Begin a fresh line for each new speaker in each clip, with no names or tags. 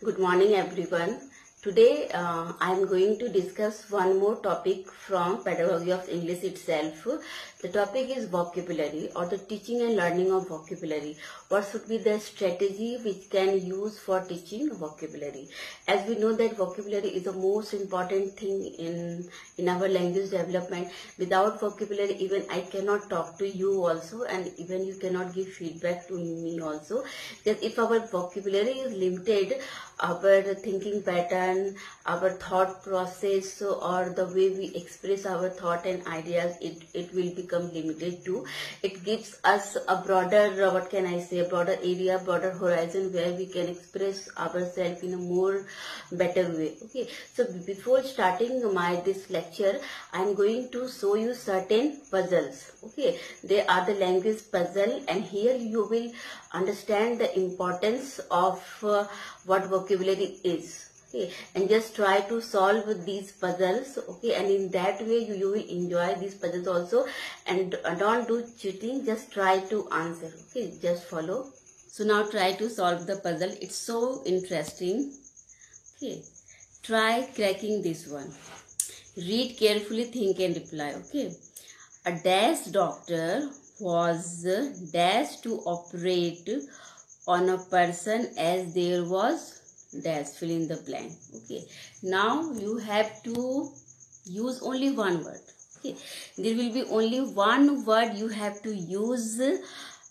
Good morning, everyone. Today, I am going to discuss one more topic from Pedagogy of English itself. The topic is vocabulary, or the teaching and learning of vocabulary. What should be the strategy which can use for teaching vocabulary? As we know that vocabulary is the most important thing in our language development. Without vocabulary, even I cannot talk to you also, and even you cannot give feedback to me also. That if our vocabulary is limited, our thinking pattern, our thought process, or the way we express our thought and ideas, it will become limited too. It gives us a broader, what can I say, a broader area, broader horizon where we can express ourselves in a more better way. Okay, so before starting this lecture, I am going to show you certain puzzles. Okay, they are the language puzzle, and here you will understand the importance of what vocabulary is. Okay, and just try to solve these puzzles. Okay, and in that way you will enjoy these puzzles also, and don't do cheating, just try to answer. Okay, just follow. So now try to solve the puzzle. It's so interesting. Okay, try cracking this one. Read carefully, think and reply. Okay, a dash doctor was dash to operate on a person as there was dash, fill in the blank. Okay, now you have to use only one word. Okay, there will be only one word you have to use,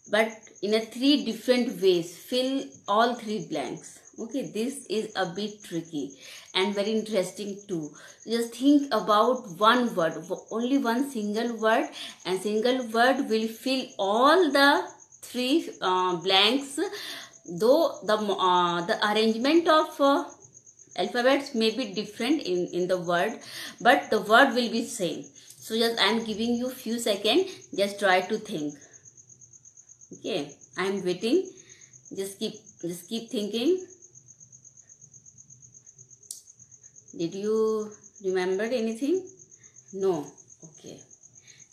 but in a three different ways. Fill all three blanks. Okay, this is a bit tricky and very interesting too. Just think about one word, only one single word, and single word will fill all the three blanks. Though the arrangement of alphabets may be different in the word, but the word will be same. So just I am giving you few seconds. Just try to think. Okay, I am waiting. Just keep thinking. Did you remember anything? No. Okay.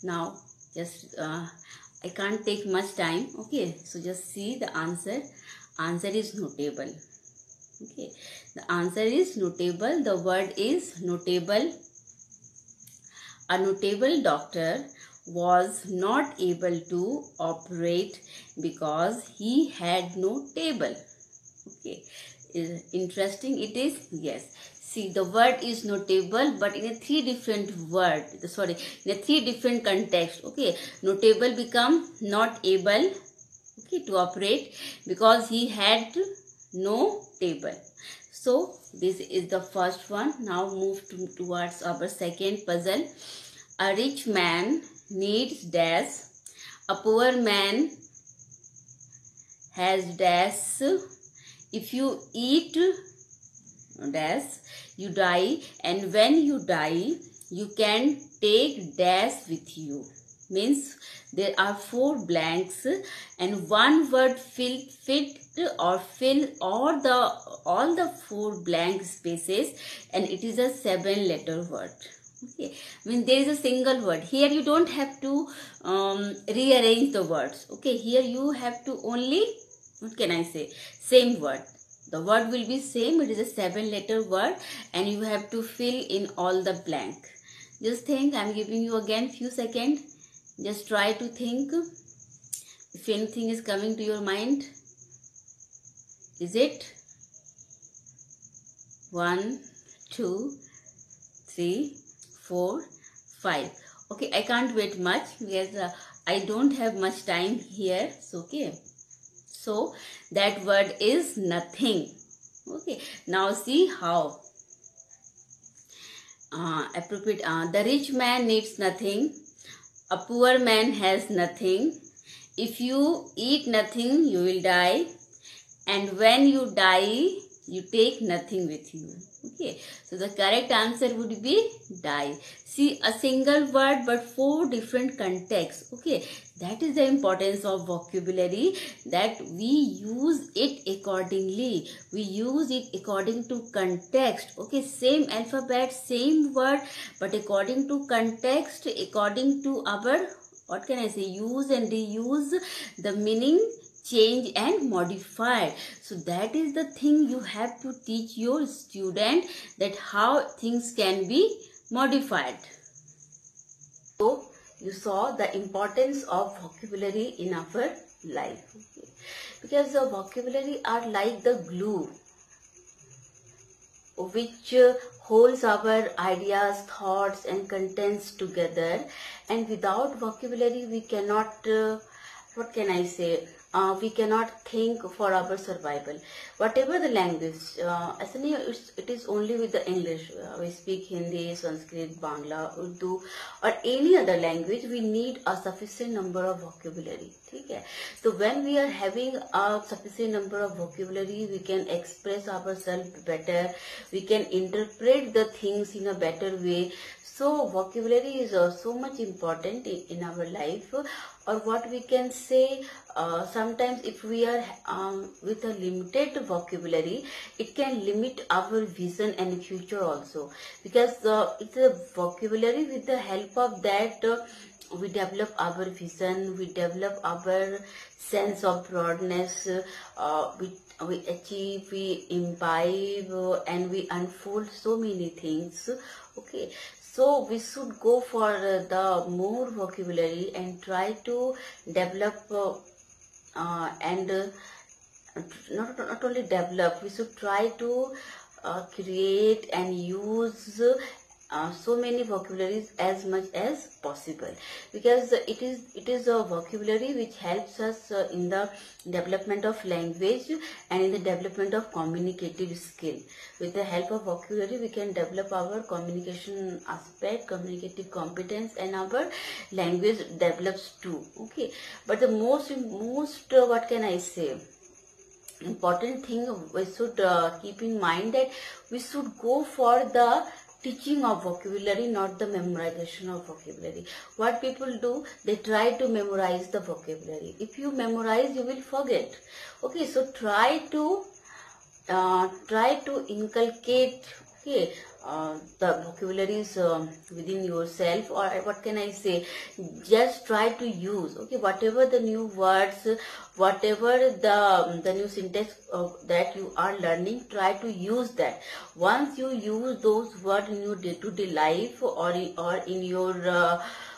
Now just I can't take much time. Okay, so just see the answer. Answer is notable. Okay, the answer is notable. The word is notable. A notable doctor was not able to operate because he had no table. Okay, interesting it is. Yes, see, the word is notable, but in a three different context. Okay, notable become not able, okay, to operate because he had no table. So this is the first one. Now move towards our second puzzle. A rich man needs dash. A poor man has dash. If you eat dash, you die, and when you die, you can take dash with you. Means there are four blanks, and one word fill all the four blank spaces, and it is a 7-letter word. Okay, I mean there is a single word. Here you don't have to rearrange the words. Okay, here you have to only, what can I say, same word. The word will be same. It is a 7-letter word, and you have to fill in all the blank. Just think. I am giving you again few seconds. Just try to think. If anything is coming to your mind, is it 1, 2, 3, 4, 5? Okay, I can't wait much because I don't have much time here. So okay, so that word is nothing. Okay, now see how appropriate. The rich man needs nothing. A poor man has nothing. If you eat nothing, you will die. And when you die, you take nothing with you. Okay, so the correct answer would be die. See, a single word but four different contexts. Okay, that is the importance of vocabulary, that we use it accordingly. We use it according to context. Okay, same alphabet, same word, but according to context, according to our, what can I say, use and reuse, the meaning change and modified. So that is the thing you have to teach your student, that how things can be modified. So you saw the importance of vocabulary in our life, okay? Because the vocabulary are like the glue which holds our ideas, thoughts and contents together, and without vocabulary we cannot what can I say, we cannot think for our survival. Whatever the language, it is only with the English. We speak Hindi, Sanskrit, Bangla, Urdu or any other language, we need a sufficient number of vocabulary. Okay? So when we are having a sufficient number of vocabulary, we can express ourselves better, we can interpret the things in a better way. So vocabulary is so much important in our life. Or what we can say, sometimes if we are with a limited vocabulary, it can limit our vision and future also, because it's a vocabulary, with the help of that we develop our vision, we develop our sense of broadness, we achieve, we imbibe and we unfold so many things. Okay, so we should go for the more vocabulary and try to develop and not only develop, we should try to create and use so many vocabularies as much as possible, because it is a vocabulary which helps us in the development of language and in the development of communicative skill. With the help of vocabulary we can develop our communication aspect, communicative competence, and our language develops too. Okay, but the most what can I say, important thing we should keep in mind, that we should go for the teaching of vocabulary, not the memorization of vocabulary. What people do, they try to memorize the vocabulary. If you memorize, you will forget. Okay, so try to inculcate, okay, the vocabularies within yourself, or what can I say, just try to use, okay, whatever the new words, whatever the new syntax that you are learning, try to use that. Once you use those words in your day-to-day life, or in your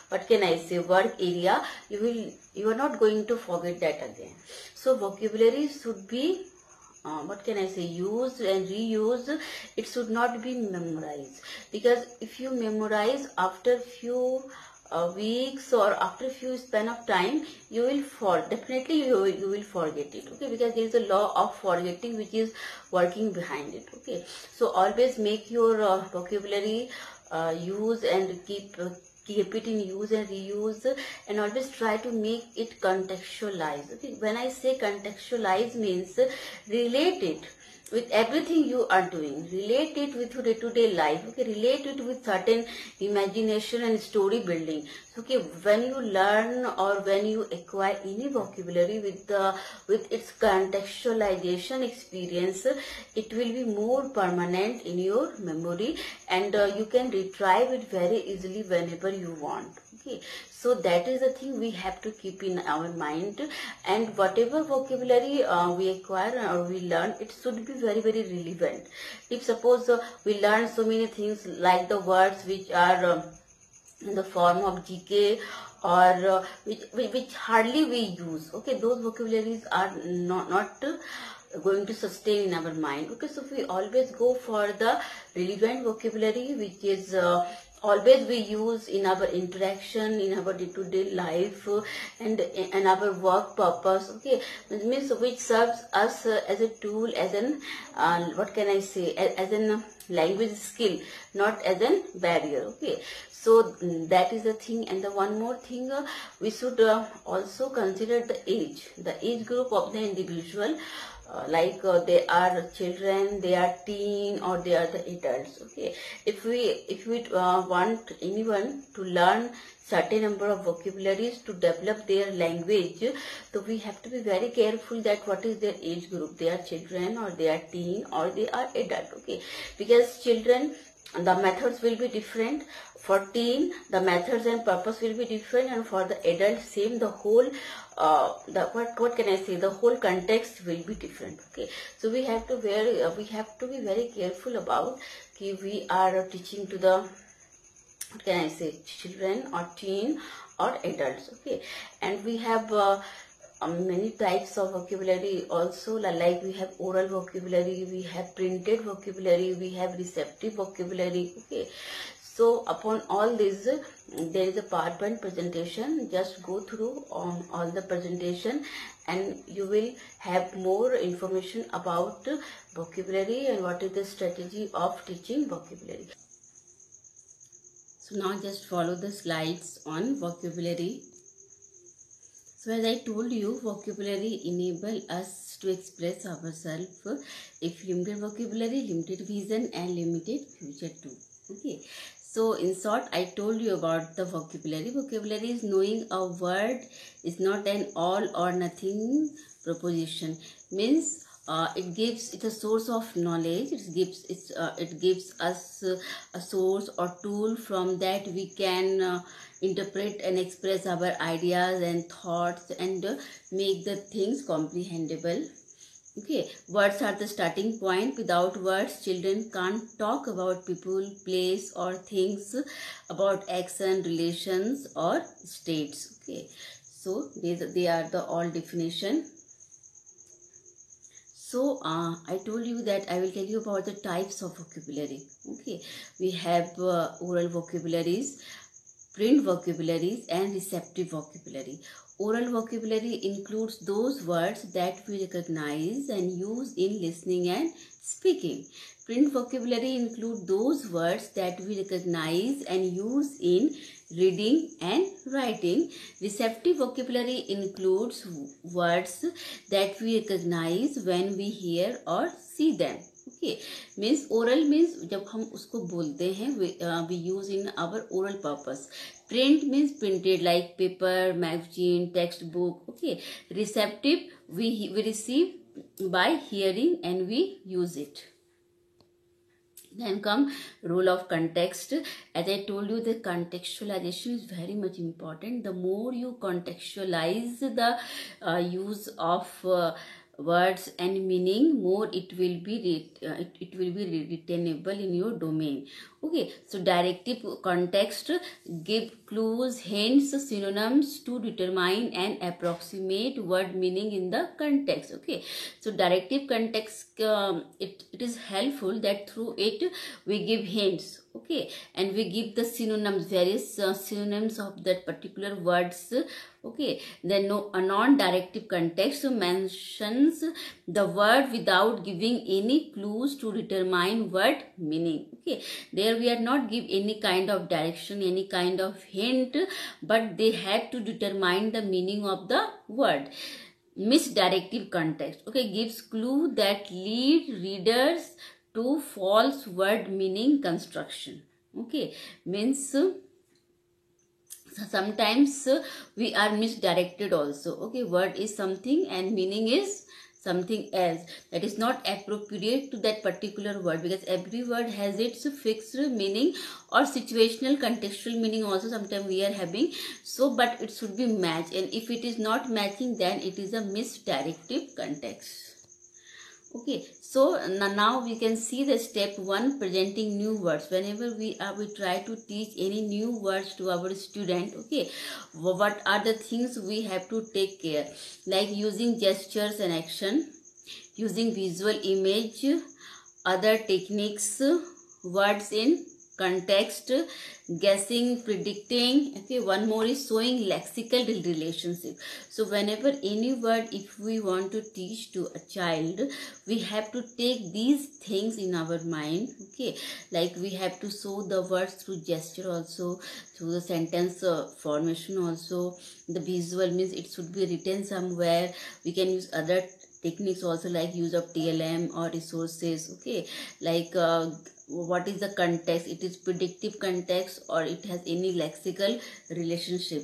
what can I say, work area, you are not going to forget that again. So vocabulary should be what can I say, used and reused. It should not be memorized, because if you memorize, after few weeks or after few span of time, you will definitely you will forget it. Okay, because there is a law of forgetting which is working behind it. Okay, so always make your vocabulary use and keep it in use and reuse, and always try to make it contextualize. Okay, when I say contextualize, means relate it with everything you are doing, relate it with your day-to-day life. Okay, relate it with certain imagination and story building. So, okay, when you learn or when you acquire any vocabulary with its contextualization experience, it will be more permanent in your memory, and you can retrieve it very easily whenever you want. Okay, so that is the thing we have to keep in our mind, and whatever vocabulary we acquire or we learn, it should be very, very relevant. If suppose we learn so many things like the words which are in the form of GK, or which hardly we use, okay, those vocabularies are not going to sustain in our mind. Okay, so we always go for the relevant vocabulary which is always we use in our interaction, in our day-to-day life, and our work purpose. Okay, means which serves us as a tool, as an what can I say, as an language skill, not as an barrier. Okay, so that is the thing. And the one more thing, we should also consider the age group of the individual. Like they are children, they are teen, or they are the adults. Okay, if we want anyone to learn certain number of vocabularies to develop their language, so we have to be very careful that what is their age group. They are children, or they are teen, or they are adult. Okay, because children the methods will be different. For teen, the methods and purpose will be different, and for the adult, same. The whole what can I say, the whole context will be different. Okay, so we have to be very careful about we are teaching to the, what can I say, children or teen or adults. Okay, and we have many types of vocabulary also, like we have oral vocabulary, we have printed vocabulary, we have receptive vocabulary. Okay, so upon all this, there is a PowerPoint presentation. Just go through all the presentation and you will have more information about vocabulary and what is the strategy of teaching vocabulary. So now just follow the slides on vocabulary. So as I told you, vocabulary enable us to express ourselves if limited vocabulary, limited vision and limited future too. Okay. So in short, I told you about the vocabulary. Vocabulary is knowing a word is not an all or nothing proposition. Means it's a source of knowledge. It gives us a source or tool from that we can interpret and express our ideas and thoughts and make the things comprehensible. Okay, words are the starting point. Without words, children can't talk about people, place or things, about action, relations or states. Okay, so they are the all definition. So I told you that I will tell you about the types of vocabulary. Okay, we have oral vocabularies, print vocabularies and receptive vocabulary. Oral vocabulary includes those words that we recognize and use in listening and speaking. Print vocabulary includes those words that we recognize and use in reading and writing. Receptive vocabulary includes words that we recognize when we hear or see them. Okay, means oral means जब हम उसको बोलते हैं, we use in our oral purpose. Print means printed like paper, magazine, textbook. Okay, receptive we receive by hearing and we use it. Then come role of context. As I told you, the contextualization is very much important. The more you contextualize the use of words and meaning, more it will be retainable in your domain. Okay, so directive context give clues, hints, synonyms to determine and approximate word meaning in the context. Okay, so directive context it is helpful that through it we give hints. Okay, and we give the synonyms, various synonyms of that particular words. Okay, then a non-directive context mentions the word without giving any clues to determine word meaning. Okay, there we are not give any kind of direction, any kind of hint, but they have to determine the meaning of the word. Misdirective context, okay, gives clue that lead readers to false word meaning construction. Okay, means sometimes we are misdirected also. Okay, word is something and meaning is something else that is not appropriate to that particular word, because every word has its fixed meaning or situational contextual meaning also sometimes we are having. So but it should be matched, and if it is not matching, then it is a misdirective context. Okay, so now we can see the step 1, presenting new words. Whenever we try to teach any new words to our student, okay, what are the things we have to take care? Like using gestures and action, using visual image, other techniques, words in context, guessing, predicting. Okay, one more is showing lexical relationship. So whenever any word, if we want to teach to a child, we have to take these things in our mind. Okay, like we have to show the words through gesture also, through the sentence formation also. The visual means it should be written somewhere. We can use other techniques also, like use of TLM or resources. Okay, like what is the context? It is predictive context or it has any lexical relationship.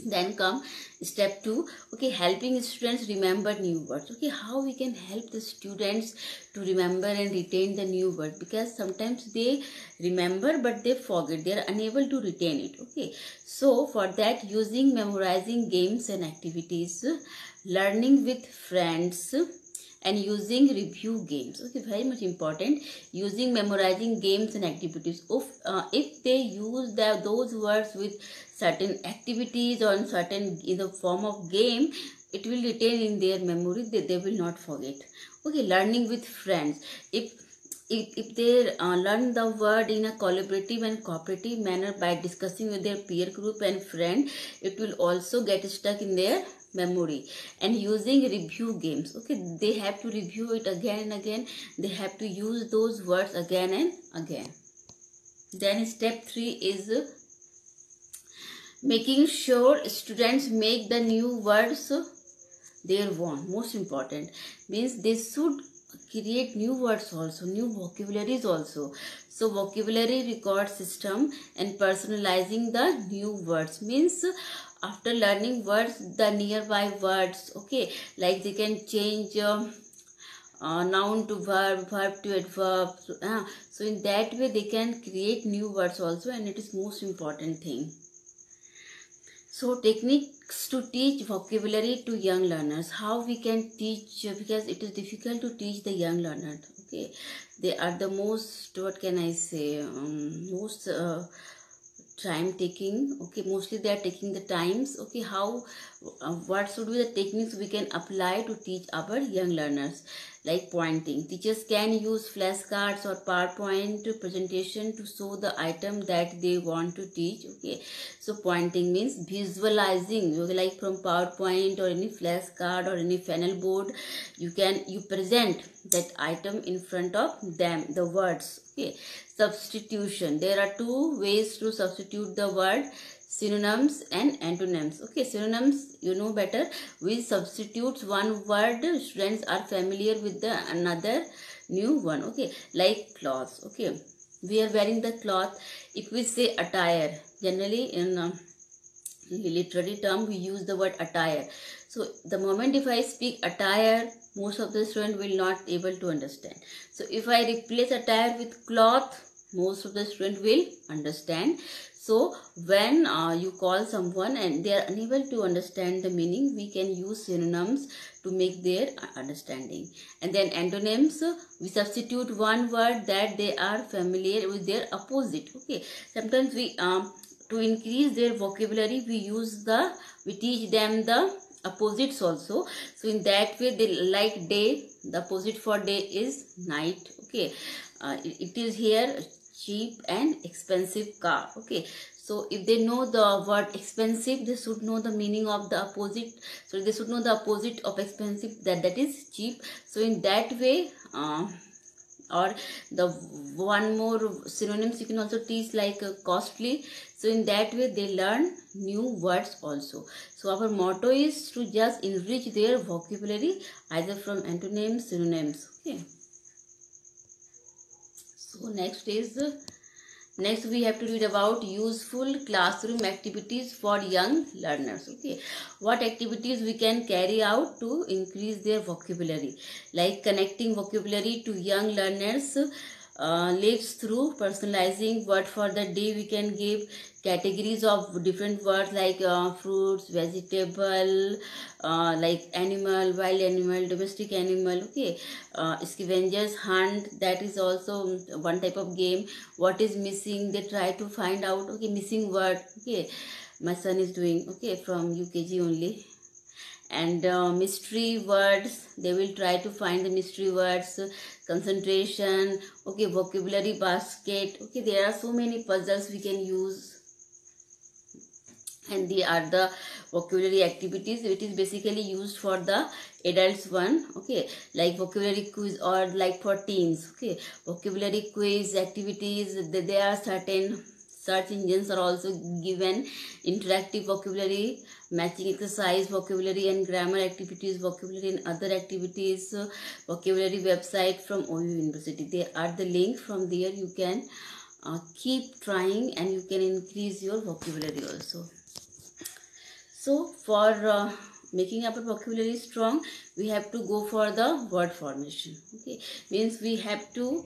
Then come step 2, okay, helping students remember new words. Okay, how we can help the students to remember and retain the new word, because sometimes they remember but they forget, they are unable to retain it. Okay, so for that, using memorizing games and activities, learning with friends, and using review games. Okay, very much important. Using memorizing games and activities. If they use those words with certain activities or certain in the form of game, it will retain in their memory. They will not forget. Okay, learning with friends. If they learn the word in a collaborative and cooperative manner by discussing with their peer group and friend, it will also get stuck in their memory. And using review games. Okay, they have to review it again and again. They have to use those words again and again. Then step 3 is making sure students make the new words their own. Most important means they should create new words also, new vocabularies also. So vocabulary record system and personalizing the new words means after learning words, the nearby words, okay, like they can change noun to verb, verb to adverb. So in that way they can create new words also, and it is most important thing. So techniques to teach vocabulary to young learners. How we can teach, because it is difficult to teach the young learner. Okay, they are the most, what can I say, most time taking. Okay, mostly they are taking the times. Okay, how what should be the techniques we can apply to teach our young learners? Like pointing. Teachers can use flashcards or PowerPoint presentation to show the item that they want to teach. Okay, so pointing means visualizing. Okay, like from PowerPoint or any flashcard or any panel board, you present that item in front of them, the words. Okay, substitution. There are 2 ways to substitute the word: synonyms and antonyms. Okay, synonyms you know better. We substitute one word, students are familiar with the another new one. Okay, like clothes. Okay, we are wearing the cloth. If we say attire, generally in literary term we use the word attire. So the moment if I speak attire, most of the student will not able to understand. So if I replace attire with cloth, most of the student will understand. So when you call someone and they are unable to understand the meaning, we can use synonyms to make their understanding. And then antonyms, we substitute one word that they are familiar with their opposite. Okay, sometimes we to increase their vocabulary, we teach them the opposites also. So in that way, they like day, the opposite for day is night. Okay, it is here cheap and expensive car. Okay, so if they know the word expensive, they should know the meaning of the opposite. So they should know the opposite of expensive, that is cheap. So in that way, or the one more synonyms you can also teach, like costly. So in that way they learn new words also. So our motto is to just enrich their vocabulary either from antonyms, synonyms. Okay, so next we have to read about useful classroom activities for young learners. Okay, what activities we can carry out to increase their vocabulary? Like connecting vocabulary to young learners lives through personalizing word for the day. We can give categories of different words like fruits, vegetable, like animal, wild animal, domestic animal. Okay, scavengers hunt, that is also one type of game. What is missing, they try to find out. Okay, missing word. Okay, my son is doing, okay, from UKG only. And mystery words, they will try to find the mystery words. Concentration. Okay, vocabulary basket. Okay, there are so many puzzles we can use, and they are the vocabulary activities. It is basically used for the adults one. Okay, like vocabulary quiz, or like for teens. Okay, vocabulary quiz activities, there are certain search engines are also given. Interactive vocabulary, matching exercise, vocabulary and grammar activities, vocabulary and other activities, vocabulary website from OU University. They are the link. From there you can keep trying and you can increase your vocabulary also. So for making our vocabulary strong, we have to go for the word formation. Okay, means we have to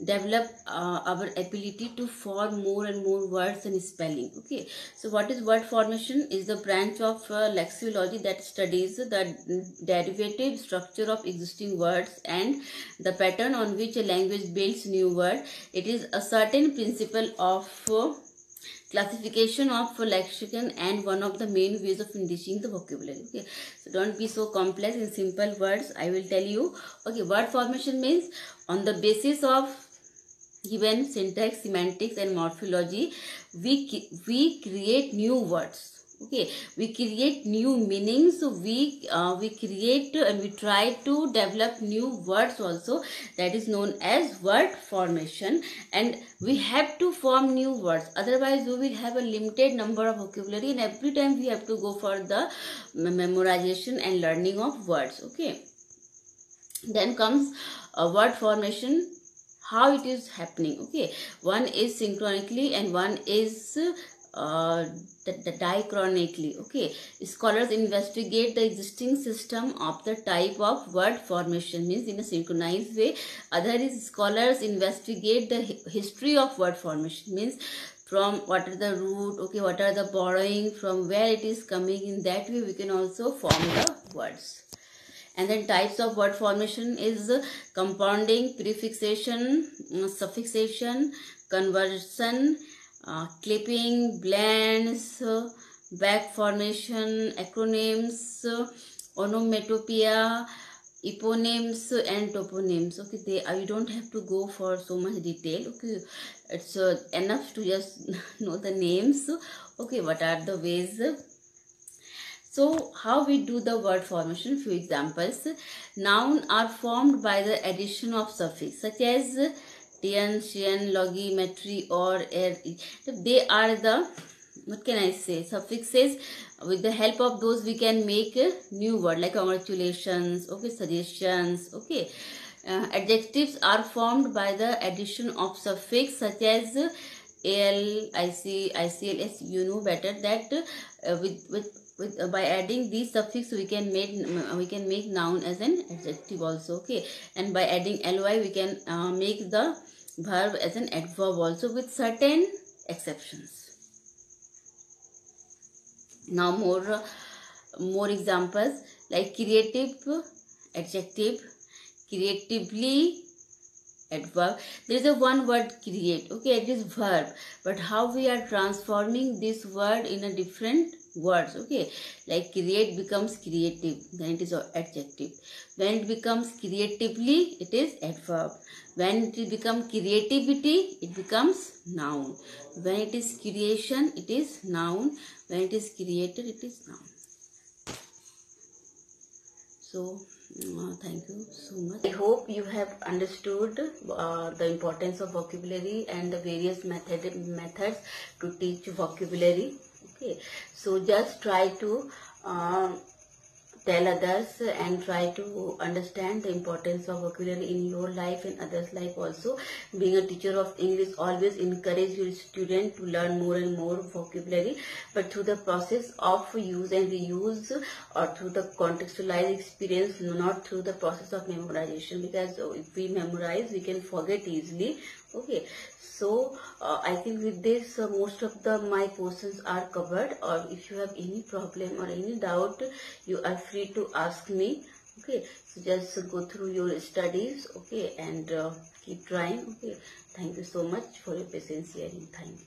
develop our ability to form more and more words and spelling. Okay, so what is word formation? Is the branch of lexicology that studies the derivative structure of existing words and the pattern on which a language builds new word. It is a certain principle of classification of lexicon and one of the main ways of enriching the vocabulary. Okay, so don't be so complex. In simple words I will tell you. Okay, word formation means on the basis of given syntax, semantics and morphology, we create new words. Okay, we create new meanings. So we create and we try to develop new words also. That is known as word formation, and we have to form new words, otherwise we will have a limited number of vocabulary, and every time we have to go for the memorization and learning of words. Okay, then comes word formation, how it is happening. Okay, one is synchronically and one is diachronically. Okay, scholars investigate the existing system of the type of word formation, means in a synchronized way. Other is scholars investigate the history of word formation, means from what are the root, okay, what are the borrowing, from where it is coming. In that way we can also form the words. And then types of word formation is compounding, prefixation, suffixation, conversion, clipping, blends, back formation, acronyms, onomatopoeia, eponyms and toponyms. Okay, you don't have to go for so much detail. Okay, it's enough to just know the names. Okay, what are the ways? So how we do the word formation? Few examples. Noun are formed by the addition of suffix such as tian, xian, logi, metri or er. They are the, what can I say, suffixes. With the help of those we can make a new word like congratulations, okay, suggestions. Okay, adjectives are formed by the addition of suffix such as al, ic, icls. You know better that by adding these suffix we can make noun as an adjective also. Okay, and by adding ly we can make the verb as an adverb also, with certain exceptions. Now more examples like creative adjective, creatively adverb. There is a one word create. Okay, it is verb, but how we are transforming this word in a different words. Okay, like create becomes creative, then it is adjective. When it becomes creatively, it is adverb. When it becomes creativity, it becomes noun. When it is creation, it is noun. When it is created, it is noun. So thank you so much. I hope you have understood the importance of vocabulary and the various methods to teach vocabulary. Okay, so just try to tell others and try to understand the importance of vocabulary in your life and others' life also. Being a teacher of English, always encourage your student to learn more and more vocabulary, but through the process of use and reuse or through the contextualized experience, not through the process of memorization, because if we memorize we can forget easily. Okay, so I think with this most of my questions are covered, or if you have any problem or any doubt, you are free to ask me. Okay, so just go through your studies, okay, and keep trying. Okay, thank you so much for your patience hearing. Thank you.